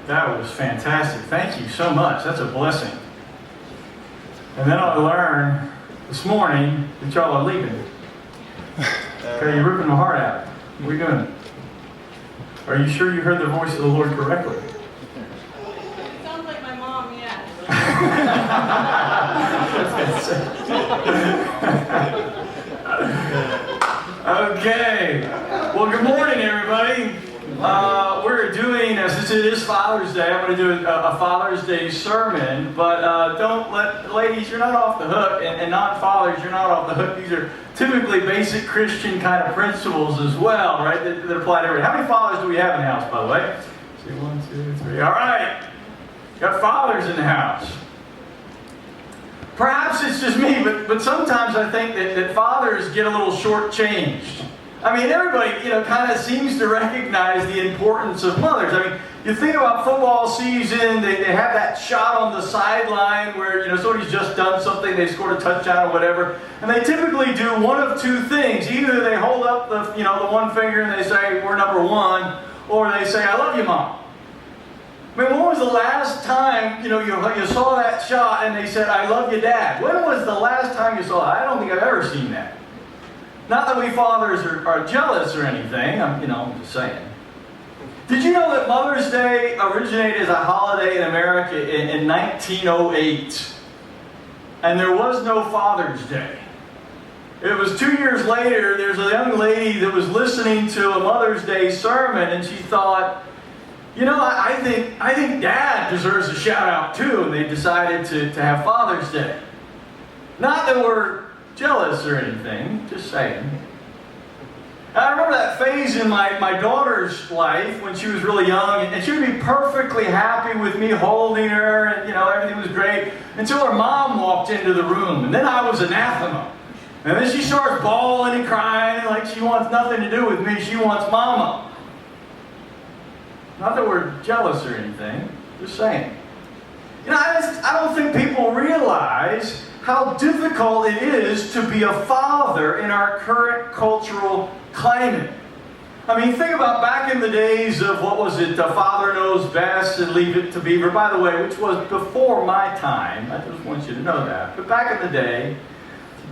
That was fantastic. Thank you so much. That's a blessing. And then I learned this morning that y'all are leaving. Okay, you're ripping my heart out. What are you doing? Are you sure you heard the voice of the Lord correctly? It sounds like my mom, yeah. Okay. Well, good morning, everybody. We're doing, since it is Father's Day, I'm going to do a Father's Day sermon, but don't let, ladies, you're not off the hook, and non-fathers, you're not off the hook. These are typically basic Christian kind of principles as well, right, that apply to everybody. How many fathers do we have in the house, by the way? See, 1, 2, 3. All right. Got fathers in the house. Perhaps it's just me, but sometimes I think that fathers get a little shortchanged. I mean, everybody, kind of seems to recognize the importance of mothers. I mean, you think about football season, they have that shot on the sideline where, somebody's just done something, they scored a touchdown or whatever, and they typically do one of two things. Either they hold up the one finger and they say, "We're number one," or they say, "I love you, Mom." I mean, when was the last time, you saw that shot and they said, "I love you, Dad"? When was the last time you saw that? I don't think I've ever seen that. Not that we fathers are jealous or anything, I'm just saying. Did you know that Mother's Day originated as a holiday in America in 1908? And there was no Father's Day. It was 2 years later, there's a young lady that was listening to a Mother's Day sermon and she thought, I think Dad deserves a shout out too, and they decided to have Father's Day. Not that we're jealous or anything, just saying. I remember that phase in my daughter's life when she was really young, and she would be perfectly happy with me holding her, and everything was great, until her mom walked into the room, and then I was anathema. And then she starts bawling and crying, like she wants nothing to do with me, she wants Mama. Not that we're jealous or anything, just saying. I don't think people realize how difficult it is to be a father in our current cultural climate. I mean, think about back in the days of, what was it, Father Knows Best and Leave It to Beaver, by the way, which was before my time. I just want you to know that. But back in the day,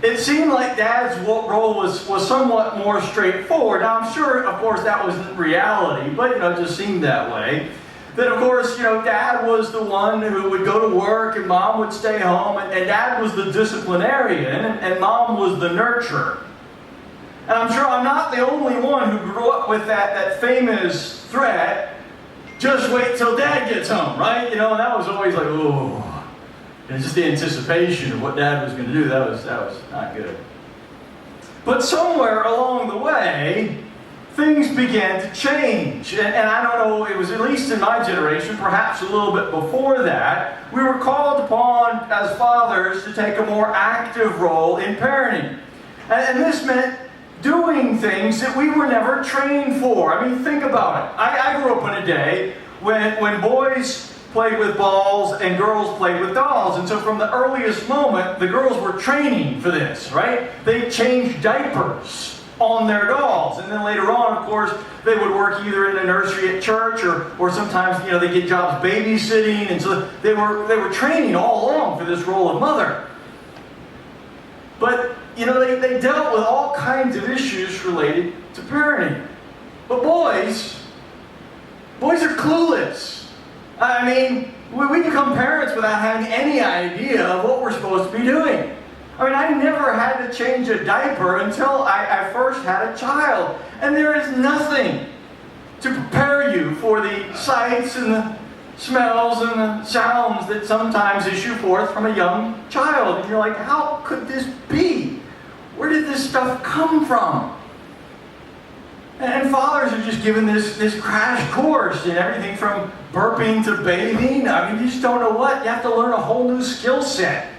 it seemed like Dad's role was somewhat more straightforward. Now, I'm sure, of course, that wasn't reality, but, it just seemed that way. That, of course, Dad was the one who would go to work and Mom would stay home, and Dad was the disciplinarian, and Mom was the nurturer. And I'm sure I'm not the only one who grew up with that famous threat, "Just wait till Dad gets home," right? And that was always like, oh. And just the anticipation of what Dad was going to do, that was not good. But somewhere along the way, things began to change. And I don't know, it was at least in my generation, perhaps a little bit before that, we were called upon as fathers to take a more active role in parenting. And this meant doing things that we were never trained for. I mean, think about it. I grew up in a day when boys played with balls and girls played with dolls. And so from the earliest moment, the girls were training for this, right? They changed diapers on their dolls. And then later on, of course, they would work either in a nursery at church or sometimes, they get jobs babysitting. And so they were training all along for this role of mother. But, they dealt with all kinds of issues related to parenting. But boys are clueless. I mean, we become parents without having any idea of what we're supposed to be doing. I mean, I never had to change a diaper until I first had a child. And there is nothing to prepare you for the sights and the smells and the sounds that sometimes issue forth from a young child. And you're like, how could this be? Where did this stuff come from? And fathers are just given this crash course in everything from burping to bathing. I mean, you just don't know what. You have to learn a whole new skill set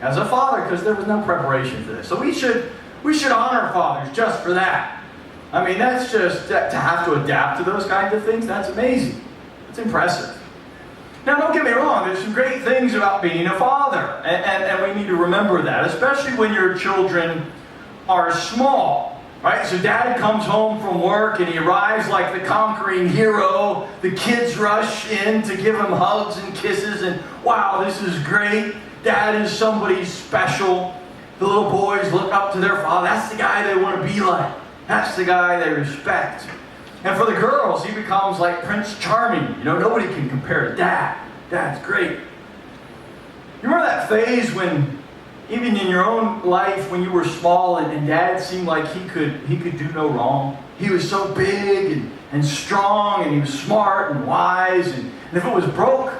as a father because there was no preparation for this. So we should honor fathers just for that. I mean, that's just, to have to adapt to those kinds of things, that's amazing. It's impressive. Now, don't get me wrong, there's some great things about being a father. And we need to remember that, especially when your children are small. Right? So dad comes home from work and he arrives like the conquering hero. The kids rush in to give him hugs and kisses and, wow, this is great. Dad is somebody special. The little boys look up to their father. That's the guy they want to be like. That's the guy they respect. And for the girls, he becomes like Prince Charming. You know, nobody can compare to Dad. Dad's great. You remember that phase when, even in your own life, when you were small and Dad seemed like he could do no wrong? He was so big and strong, and he was smart and wise, and if it was broke,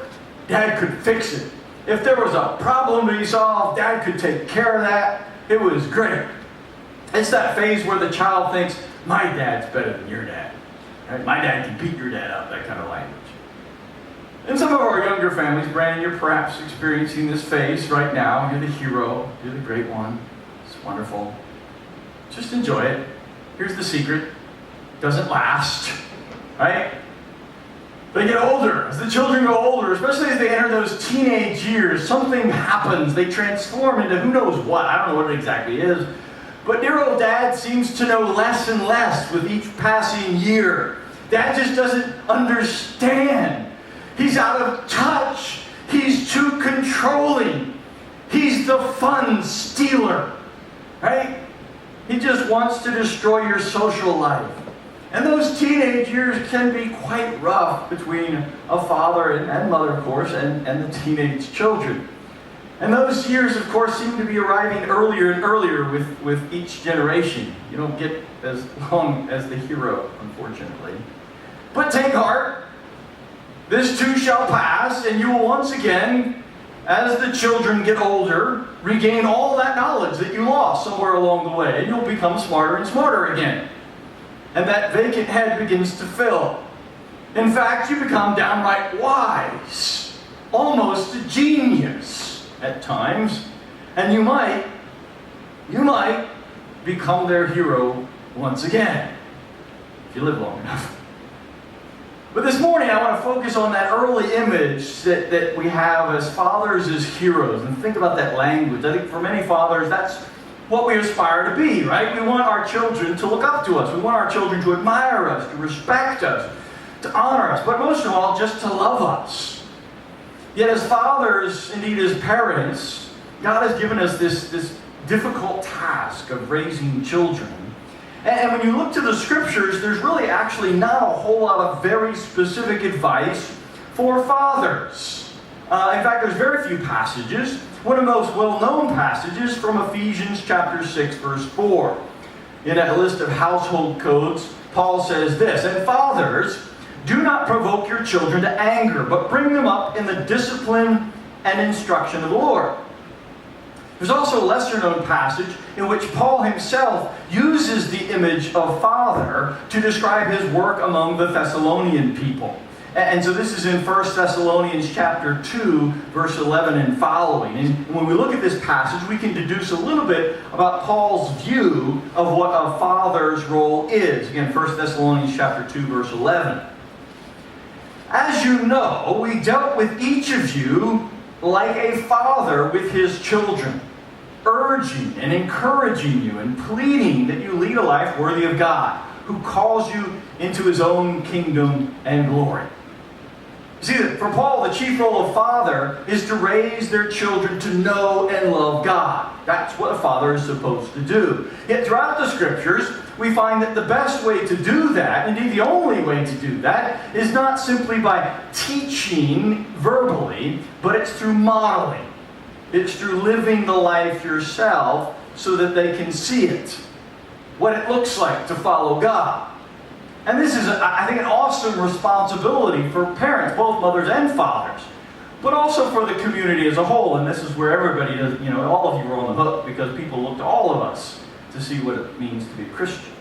Dad could fix it. If there was a problem to be solved, Dad could take care of that. It was great. It's that phase where the child thinks, my dad's better than your dad. Right? My dad can beat your dad up, that kind of language. In some of our younger families, Brandon, you're perhaps experiencing this phase right now. You're the hero. You're the great one. It's wonderful. Just enjoy it. Here's the secret. It doesn't last. Right? They get older. As the children go older, especially as they enter those teenage years, something happens. They transform into who knows what. I don't know what it exactly is. But dear old Dad seems to know less and less with each passing year. Dad just doesn't understand. He's out of touch. He's too controlling. He's the fun stealer. Right? He just wants to destroy your social life. And those teenage years can be quite rough between a father and mother, of course, and the teenage children. And those years, of course, seem to be arriving earlier and earlier with each generation. You don't get as long as the hero, unfortunately. But take heart. This too shall pass, and you will once again, as the children get older, regain all that knowledge that you lost somewhere along the way, and you'll become smarter and smarter again. And that vacant head begins to fill. In fact, you become downright wise, almost a genius at times, and you might become their hero once again, if you live long enough. But this morning I want to focus on that early image that we have as fathers as heroes, and think about that language. I think for many fathers that's what we aspire to be, right? We want our children to look up to us. We want our children to admire us, to respect us, to honor us, but most of all, just to love us. Yet as fathers, indeed as parents, God has given us this difficult task of raising children. And when you look to the scriptures, there's really actually not a whole lot of very specific advice for fathers. In fact, there's very few passages. One of the most well-known passages from Ephesians chapter 6, verse 4. In a list of household codes, Paul says this, "And fathers, do not provoke your children to anger, but bring them up in the discipline and instruction of the Lord." There's also a lesser-known passage in which Paul himself uses the image of father to describe his work among the Thessalonian people. And so this is in 1 Thessalonians chapter 2, verse 11 and following. And when we look at this passage, we can deduce a little bit about Paul's view of what a father's role is. Again, 1 Thessalonians chapter 2, verse 11. "As you know, we dealt with each of you like a father with his children, urging and encouraging you and pleading that you lead a life worthy of God, who calls you into his own kingdom and glory." See, for Paul, the chief role of father is to raise their children to know and love God. That's what a father is supposed to do. Yet throughout the scriptures, we find that the best way to do that, indeed the only way to do that, is not simply by teaching verbally, but it's through modeling. It's through living the life yourself so that they can see it, what it looks like to follow God. And this is, I think, an awesome responsibility for parents, both mothers and fathers, but also for the community as a whole. And this is where everybody does, all of you are on the hook, because people look to all of us to see what it means to be a Christian.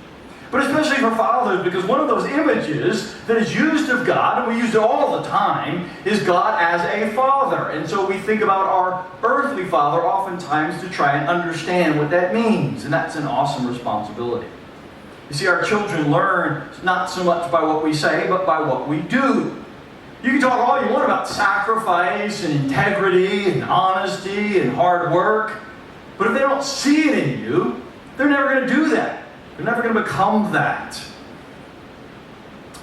But especially for fathers, because one of those images that is used of God, and we use it all the time, is God as a father. And so we think about our earthly father oftentimes to try and understand what that means. And that's an awesome responsibility. You see, our children learn not so much by what we say, but by what we do. You can talk all you want about sacrifice and integrity and honesty and hard work, but if they don't see it in you, they're never going to do that. They're never going to become that.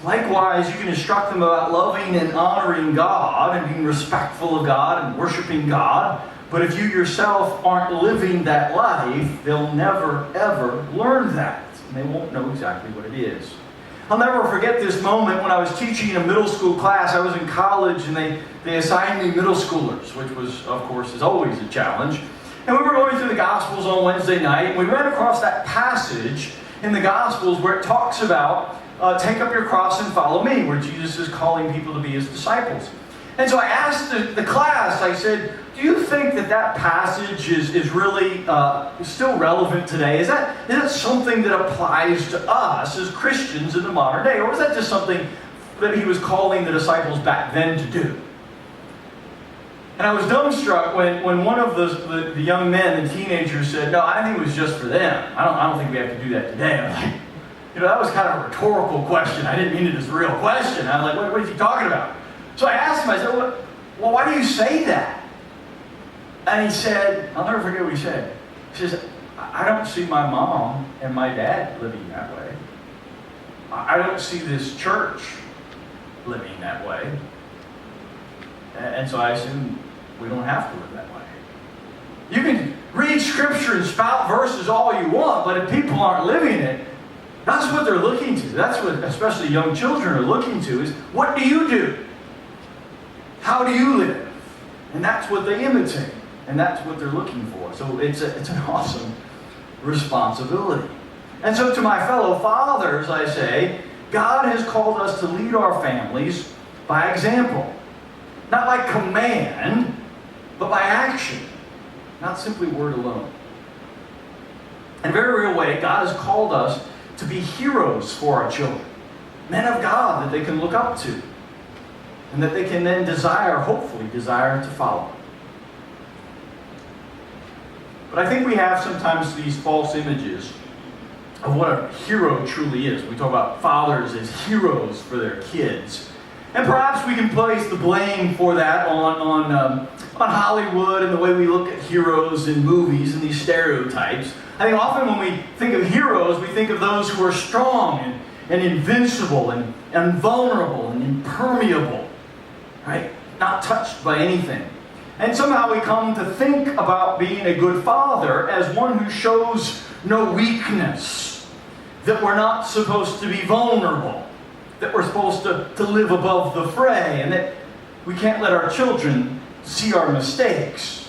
Likewise, you can instruct them about loving and honoring God and being respectful of God and worshiping God. But if you yourself aren't living that life, they'll never, ever learn that. And they won't know exactly what it is. I'll never forget this moment when I was teaching a middle school class. I was in college and they assigned me middle schoolers, which was, of course, is always a challenge. And we were going through the Gospels on Wednesday night, and we ran across that passage in the Gospels where it talks about take up your cross and follow me, where Jesus is calling people to be his disciples. And so I asked the class, I said, do you think that passage is really still relevant today? Is that something that applies to us as Christians in the modern day? Or was that just something that he was calling the disciples back then to do? And I was dumbstruck when one of the young men, the teenagers, said, no, I think it was just for them. I don't think we have to do that today. I'm like, that was kind of a rhetorical question. I didn't mean it as a real question. I'm like, what is he talking about? So I asked him, I said, well, why do you say that? And he said, I'll never forget what he said. He says, I don't see my mom and my dad living that way. I don't see this church living that way. And so I assume we don't have to live that way. You can read scripture and spout verses all you want, but if people aren't living it, that's what they're looking to. That's what especially young children are looking to is, what do you do? How do you live? And that's what they imitate. And that's what they're looking for. So it's an awesome responsibility. And so to my fellow fathers, I say, God has called us to lead our families by example. Not by command, but by action. Not simply word alone. In a very real way, God has called us to be heroes for our children. Men of God that they can look up to. And that they can then hopefully desire to follow. But I think we have sometimes these false images of what a hero truly is. We talk about fathers as heroes for their kids. And perhaps we can place the blame for that on Hollywood and the way we look at heroes in movies and these stereotypes. I think often when we think of heroes, we think of those who are strong and invincible and invulnerable and impermeable, right? Not touched by anything. And somehow we come to think about being a good father as one who shows no weakness, that we're not supposed to be vulnerable, that we're supposed to live above the fray, and that we can't let our children see our mistakes.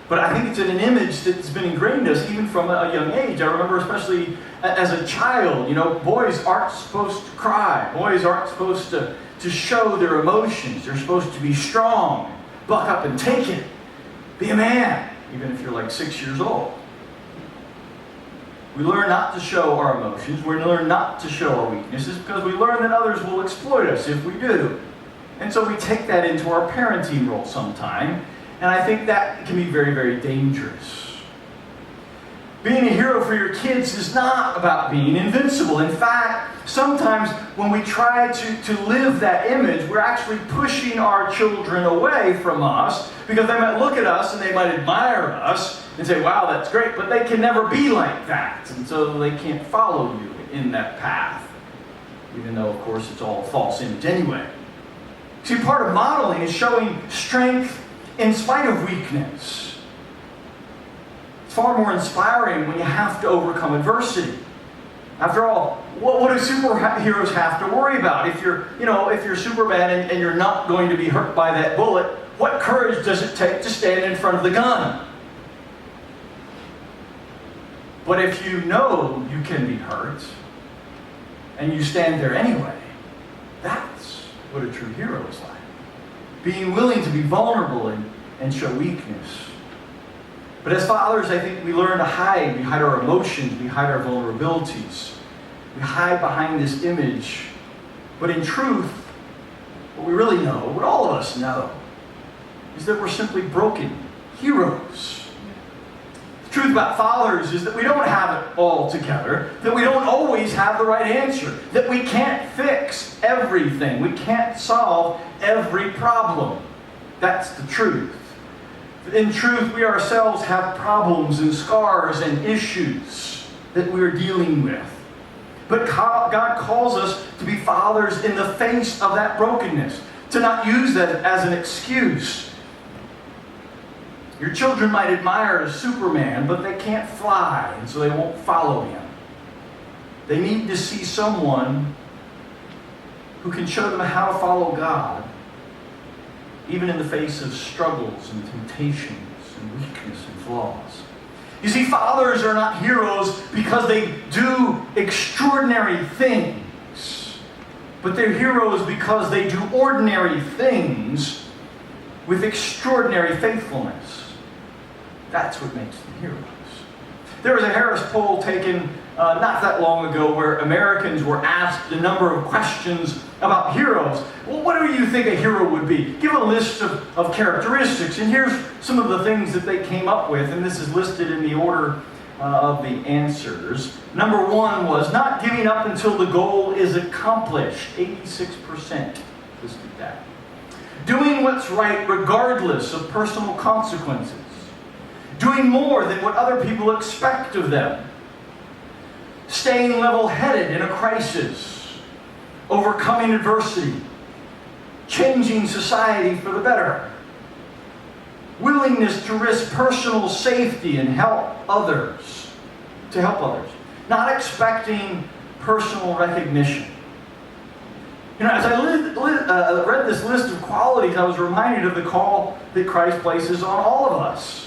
But I think it's an image that's been ingrained in us even from a young age. I remember especially as a child, boys aren't supposed to cry. Boys aren't supposed to show their emotions. They're supposed to be strong, buck up and take it. Be a man, even if you're like 6 years old. We learn not to show our emotions. We learn not to show our weaknesses because we learn that others will exploit us if we do. And so we take that into our parenting role sometime. And I think that can be very, very dangerous. Being a hero for your kids is not about being invincible. In fact, sometimes when we try to live that image, we're actually pushing our children away from us because they might look at us and they might admire us and say, wow, that's great, but they can never be like that. And so they can't follow you in that path, even though, of course, it's all a false image anyway. See, part of modeling is showing strength in spite of weakness. It's far more inspiring when you have to overcome adversity. After all, what do superheroes have to worry about? If you're Superman and you're not going to be hurt by that bullet, what courage does it take to stand in front of the gun? But if you know you can be hurt, and you stand there anyway, that's what a true hero is like. Being willing to be vulnerable and show weakness. But as fathers, I think we learn to hide behind our emotions, behind our vulnerabilities. We hide behind this image. But in truth, what we really know, what all of us know, is that we're simply broken heroes. The truth about fathers is that we don't have it all together, that we don't always have the right answer, that we can't fix everything, we can't solve every problem. That's the truth. In truth, we ourselves have problems and scars and issues. that we're dealing with. But God calls us to be fathers in the face of that brokenness, to not use that as an excuse. Your children might admire Superman, but they can't fly, and so they won't follow him. They need to see someone who can show them how to follow God, even in the face of struggles and temptations and weakness and flaws. You see, fathers are not heroes because they do extraordinary things, but they're heroes because they do ordinary things with extraordinary faithfulness. That's what makes them heroes. There was a Harris poll taken not that long ago where Americans were asked a number of questions about heroes. Well, what do you think a hero would be? Give a list of characteristics. And here's some of the things that they came up with, and this is listed in the order of the answers. Number one was not giving up until the goal is accomplished. 86% listed that. Doing what's right regardless of personal consequences. Doing more than what other people expect of them. Staying level-headed in a crisis. Overcoming adversity. Changing society for the better. Willingness to risk personal safety and help others. To help others. Not expecting personal recognition. You know, as I read this list of qualities, I was reminded of the call that Christ places on all of us.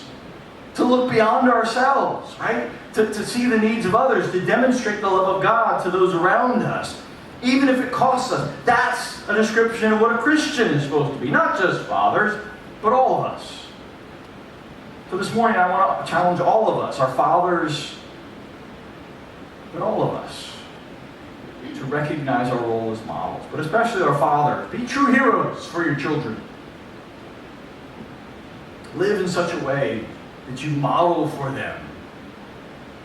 To look beyond ourselves, right? To see the needs of others, to demonstrate the love of God to those around us, even if it costs us. That's a description of what a Christian is supposed to be. Not just fathers, but all of us. So this morning I want to challenge all of us, our fathers, but all of us, to recognize our role as models, but especially our fathers. Be true heroes for your children. Live in such a way that you model for them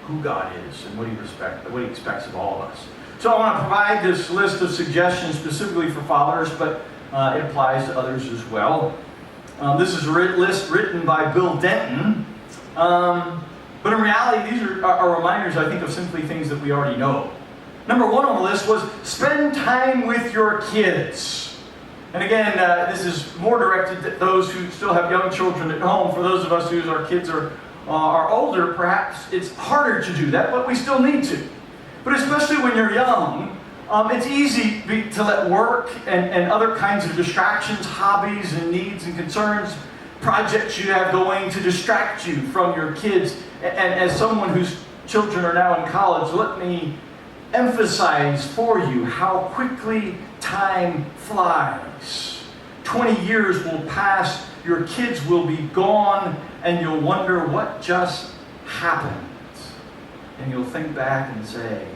who God is and what He expects of all of us. So I want to provide this list of suggestions specifically for fathers, but it applies to others as well. This is a list written by Bill Denton. But in reality, these are reminders, I think, of simply things that we already know. Number one on the list was spend time with your kids. And again, this is more directed to those who still have young children at home. For those of us whose our kids are older, perhaps it's harder to do that, but we still need to. But especially when you're young, it's easy to let work and other kinds of distractions, hobbies and needs and concerns, projects you have going to distract you from your kids. And as someone whose children are now in college, let me emphasize for you how quickly time flies. 20 years will pass, your kids will be gone, and you'll wonder what just happened. And you'll think back and say,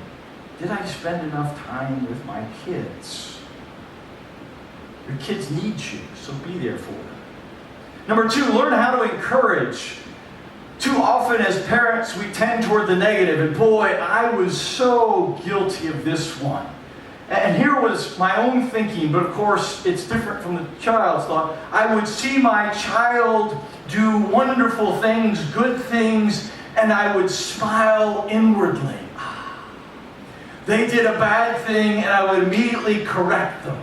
did I spend enough time with my kids? Your kids need you, so be there for them. Number two, learn how to encourage. Too often as parents, we tend toward the negative. And boy, I was so guilty of this one. And here was my own thinking, but of course, it's different from the child's thought. I would see my child do wonderful things, good things, and I would smile inwardly. They did a bad thing, and I would immediately correct them.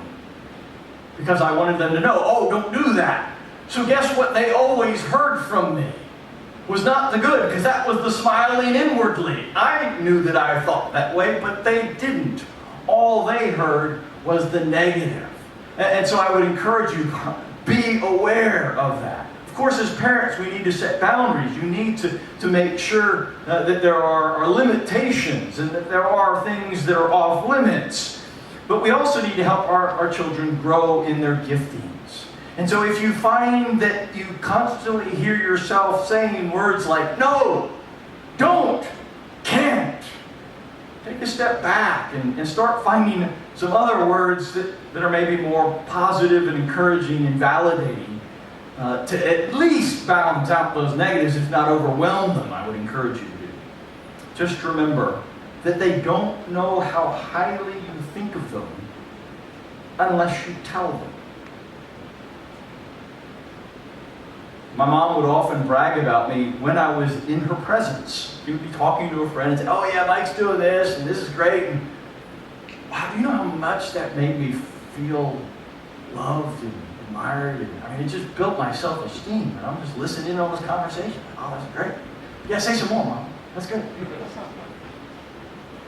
Because I wanted them to know, oh, don't do that. So guess what they always heard from me? Was not the good, because that was the smiling inwardly. I knew that I thought that way, but they didn't. All they heard was the negative. And so I would encourage you, be aware of that. Of course, as parents, we need to set boundaries. You need to make sure that there are limitations and that there are things that are off limits. But we also need to help our children grow in their giftings. And so if you find that you constantly hear yourself saying words like, no, don't, can't, take a step back and start finding some other words that are maybe more positive and encouraging and validating to at least balance out those negatives, if not overwhelm them, I would encourage you to do. Just remember that they don't know how highly you think of them unless you tell them. My mom would often brag about me when I was in her presence. She would be talking to a friend and say, oh yeah, Mike's doing this, and this is great. And wow, do you know how much that made me feel loved and admired? And, I mean, it just built my self-esteem. And I'm just listening in on this conversation. Oh, that's great. Yeah, say some more, Mom. That's good.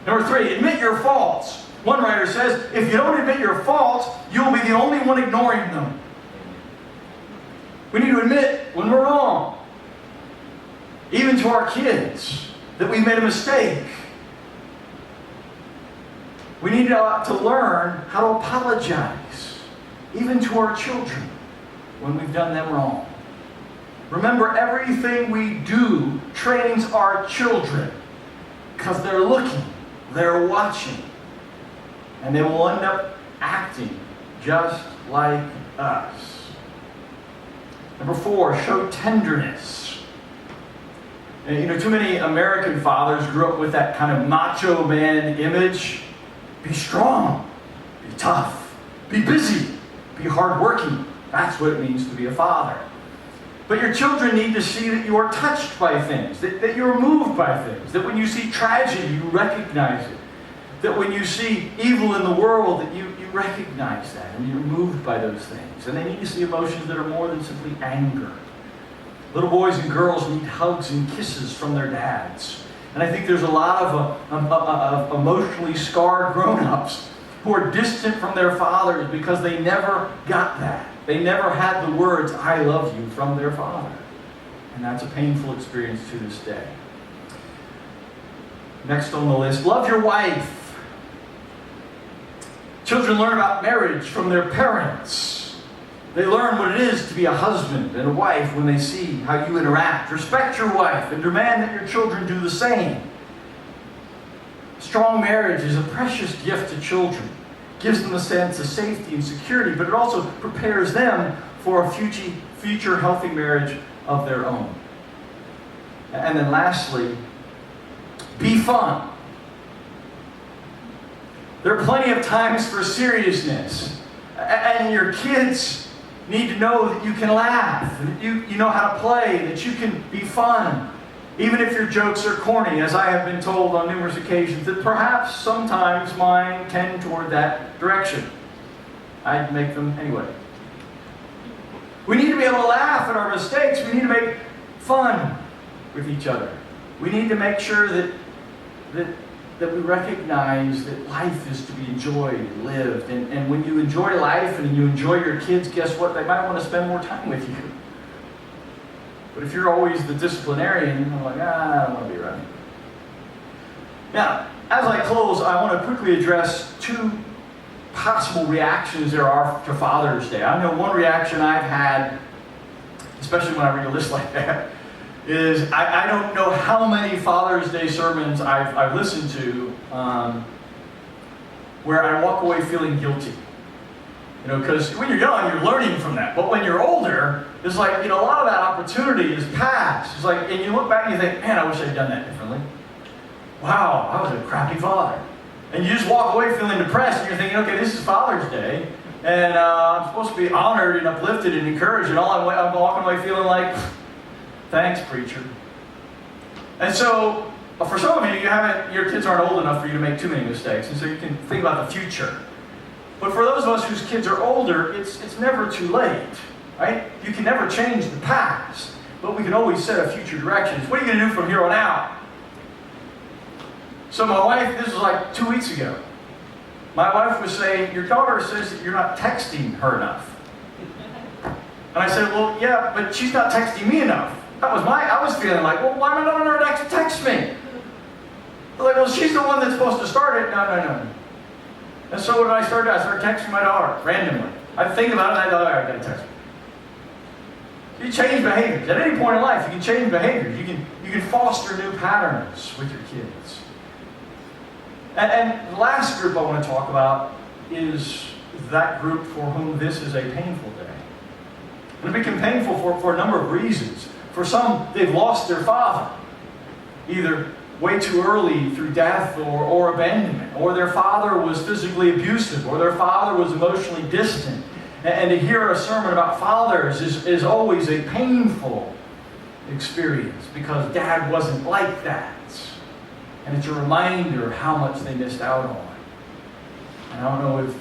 Number 3, admit your faults. One writer says, if you don't admit your faults, you'll be the only one ignoring them. We need to admit when we're wrong. Even to our kids, that we made a mistake. We need to learn how to apologize, even to our children, when we've done them wrong. Remember, everything we do trains our children, because they're looking, they're watching, and they will end up acting just like us. Number 4, show tenderness. And, you know, too many American fathers grew up with that kind of macho man image. Be strong, be tough, be busy, be hardworking. That's what it means to be a father. But your children need to see that you are touched by things, that you're moved by things, that when you see tragedy, you recognize it. That when you see evil in the world, that you recognize that and you're moved by those things. And they need to see emotions that are more than simply anger. Little boys and girls need hugs and kisses from their dads. And I think there's a lot of emotionally scarred grown-ups who are distant from their fathers because they never got that. They never had the words, I love you, from their father. And that's a painful experience to this day. Next on the list, love your wife. Children learn about marriage from their parents. They learn what it is to be a husband and a wife when they see how you interact. Respect your wife and demand that your children do the same. Strong marriage is a precious gift to children. It gives them a sense of safety and security, but it also prepares them for a future healthy marriage of their own. And then lastly, be fun. There are plenty of times for seriousness. And your kids need to know that you can laugh, that you know how to play, that you can be fun. Even if your jokes are corny, as I have been told on numerous occasions, that perhaps sometimes mine tend toward that direction. I make them anyway. We need to be able to laugh at our mistakes. We need to make fun with each other. We need to make sure that we recognize that life is to be enjoyed and lived. And when you enjoy life and you enjoy your kids, guess what? They might want to spend more time with you. But if you're always the disciplinarian, I'm like, I don't want to be around you. Now, as I close, I want to quickly address 2 possible reactions there are to Father's Day. I know one reaction I've had, especially when I read a list like that, is I don't know how many Father's Day sermons I've listened to where I walk away feeling guilty. You know, because when you're young, you're learning from that. But when you're older, it's like, you know, a lot of that opportunity is past. It's like, and you look back and you think, man, I wish I'd done that differently. Wow, I was a crappy father. And you just walk away feeling depressed, and you're thinking, okay, this is Father's Day, and I'm supposed to be honored and uplifted and encouraged, and I'm walking away feeling like, thanks, preacher. And so, for some of you, your kids aren't old enough for you to make too many mistakes, and so you can think about the future. But for those of us whose kids are older, it's never too late, right? You can never change the past, but we can always set a future direction. What are you going to do from here on out? So my wife, this was like 2 weeks ago, my wife was saying, your daughter says that you're not texting her enough. And I said, well, yeah, but she's not texting me enough. I was feeling like, well, why am I not on her to text me? They're like, well, she's the one that's supposed to start it. No. And so what did I start doing? I started texting my daughter randomly. I'd think about it, and I thought, all right, I gotta text her. You change behaviors. At any point in life, you can change behaviors. You can foster new patterns with your kids. And the last group I want to talk about is that group for whom this is a painful day. It became painful for a number of reasons. For some, they've lost their father, either way too early through death or abandonment, or their father was physically abusive, or their father was emotionally distant. And to hear a sermon about fathers is always a painful experience because Dad wasn't like that. And it's a reminder of how much they missed out on. And I don't know if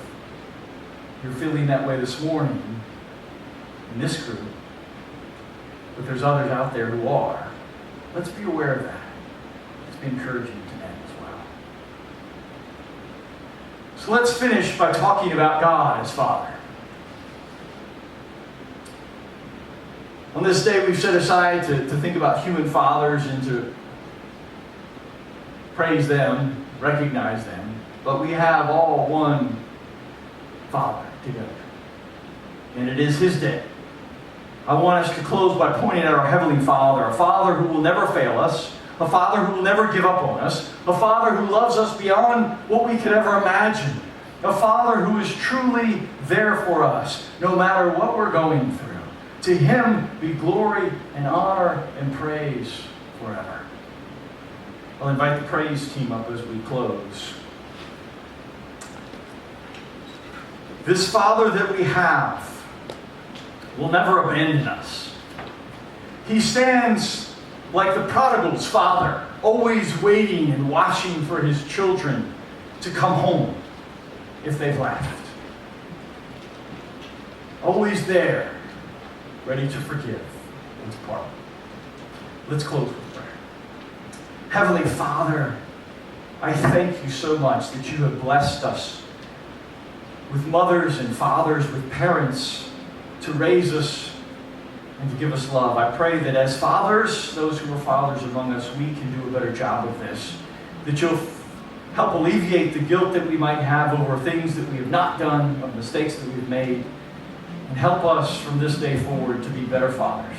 you're feeling that way this morning in this group, but there's others out there who are. Let's be aware of that. Let's be encouraging to them as well. So let's finish by talking about God as Father. On this day, we've set aside to think about human fathers and to praise them, recognize them, but we have all one Father together. And it is His day. I want us to close by pointing at our Heavenly Father, a Father who will never fail us, a Father who will never give up on us, a Father who loves us beyond what we could ever imagine, a Father who is truly there for us, no matter what we're going through. To Him be glory and honor and praise forever. I'll invite the praise team up as we close. This Father that we have will never abandon us. He stands like the prodigal's father, always waiting and watching for his children to come home if they've left. Always there, ready to forgive and to pardon. Let's close with prayer. Heavenly Father, I thank you so much that you have blessed us with mothers and fathers, with parents to raise us and to give us love. I pray that as fathers, those who are fathers among us, we can do a better job of this. That you'll help alleviate the guilt that we might have over things that we have not done, of mistakes that we've made, and help us from this day forward to be better fathers.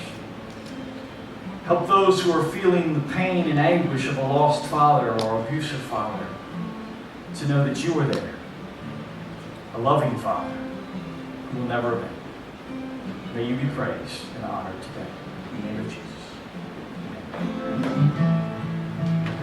Help those who are feeling the pain and anguish of a lost father or abusive father to know that you are there, a loving Father who will never abandon. May you be praised and honored today.